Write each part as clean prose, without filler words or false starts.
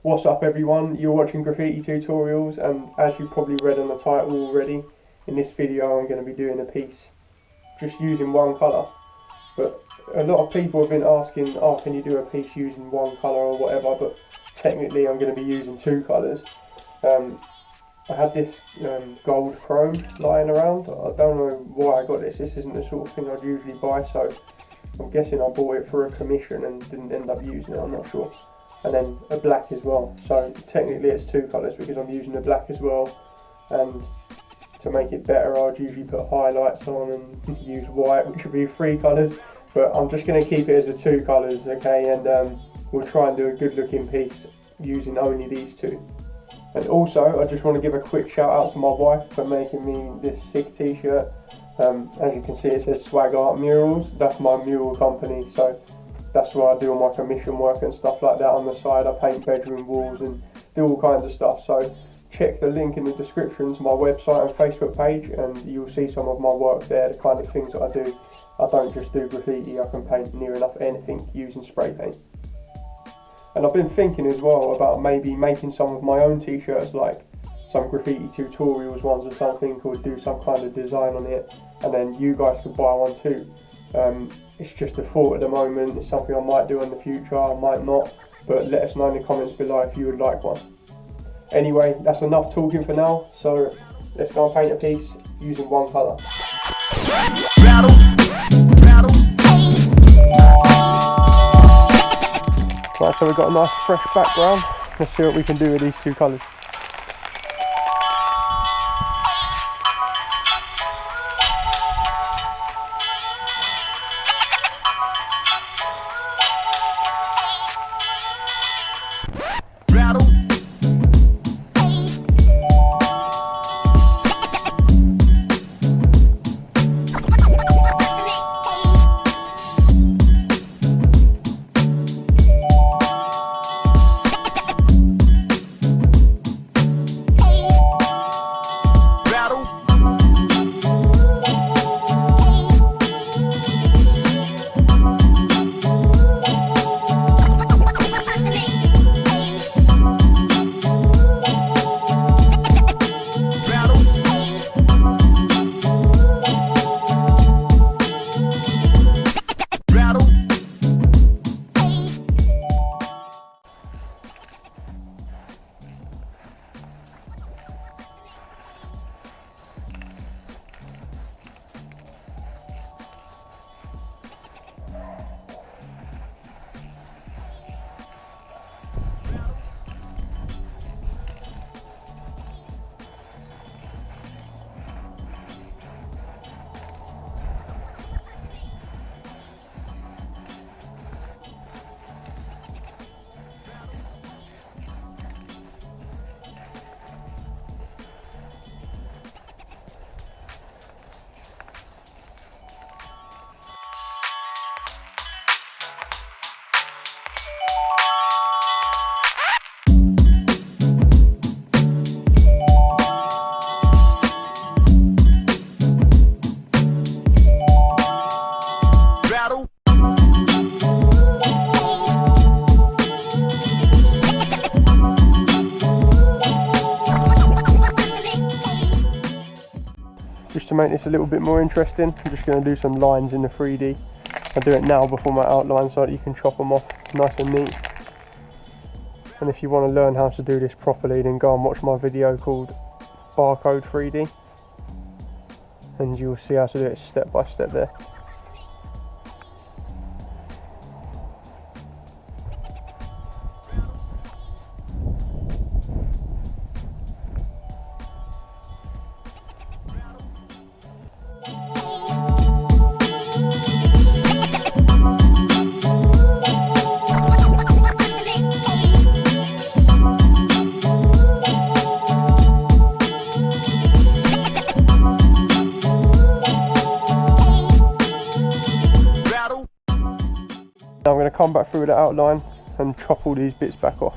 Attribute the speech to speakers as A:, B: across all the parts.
A: What's up everyone, you're watching Graffiti Tutorials, and as you probably read on the title already, in this video I'm going to be doing a piece just using one colour. But a lot of people have been asking, oh, can you do a piece using one colour or whatever, but technically I'm going to be using two colours. I had this gold chrome lying around. I don't know why I got this. This isn't the sort of thing I'd usually buy, so I'm guessing I bought it for a commission and didn't end up using it, I'm not sure. And then a black as well, so technically it's two colours because I'm using a black as well. And to make it better I'd usually put highlights on and use white, which would be three colours, but I'm just going to keep it as a two colours, okay, and we'll try and do a good looking piece using only these two. And also I just want to give a quick shout out to my wife for making me this sick t-shirt. As you can see it says Swannacott Murals, that's my mural company, so that's where I do all my commission work and stuff like that on the side. I paint bedroom walls and do all kinds of stuff, so check the link in the description to my website and Facebook page and you'll see some of my work there, the kind of things that I do. I don't just do graffiti, I can paint near enough anything using spray paint. And I've been thinking as well about maybe making some of my own t-shirts, like some graffiti tutorials ones or something, or do some kind of design on it, and then you guys could buy one too. It's just a thought at the moment. It's something I might do in the future, I might not, but let us know in the comments below if you would like one. Anyway, that's enough talking for now, so let's go and paint a piece using one colour. Right, so we've got a nice fresh background. Let's see what we can do with these two colours. Just to make this a little bit more interesting, I'm just going to do some lines in the 3D. I'll do it now before my outline so that you can chop them off nice and neat. And if you want to learn how to do this properly, then go and watch my video called Barcode 3D and you'll see how to do it step by step there. Now I'm going to come back through the outline and chop all these bits back off.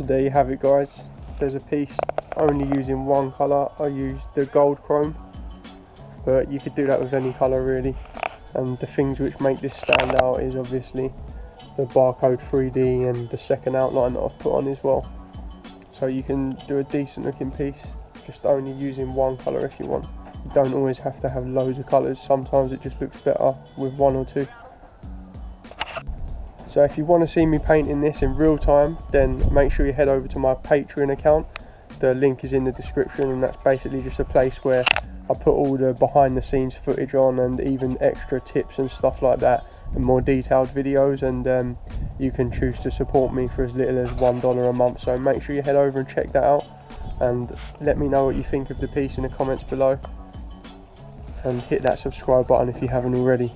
A: So there you have it guys, there's a piece only using one colour. I used the gold chrome, but you could do that with any colour really. And the things which make this stand out is obviously the barcode 3D and the second outline that I've put on as well. So you can do a decent looking piece just only using one colour if you want. You don't always have to have loads of colours, sometimes it just looks better with one or two. So if you want to see me painting this in real time, then make sure you head over to my Patreon account. The link is in the description, and that's basically just a place where I put all the behind the scenes footage on, and even extra tips and stuff like that, and more detailed videos. And you can choose to support me for as little as $1 a month. So make sure you head over and check that out, and let me know what you think of the piece in the comments below, and hit that subscribe button if you haven't already.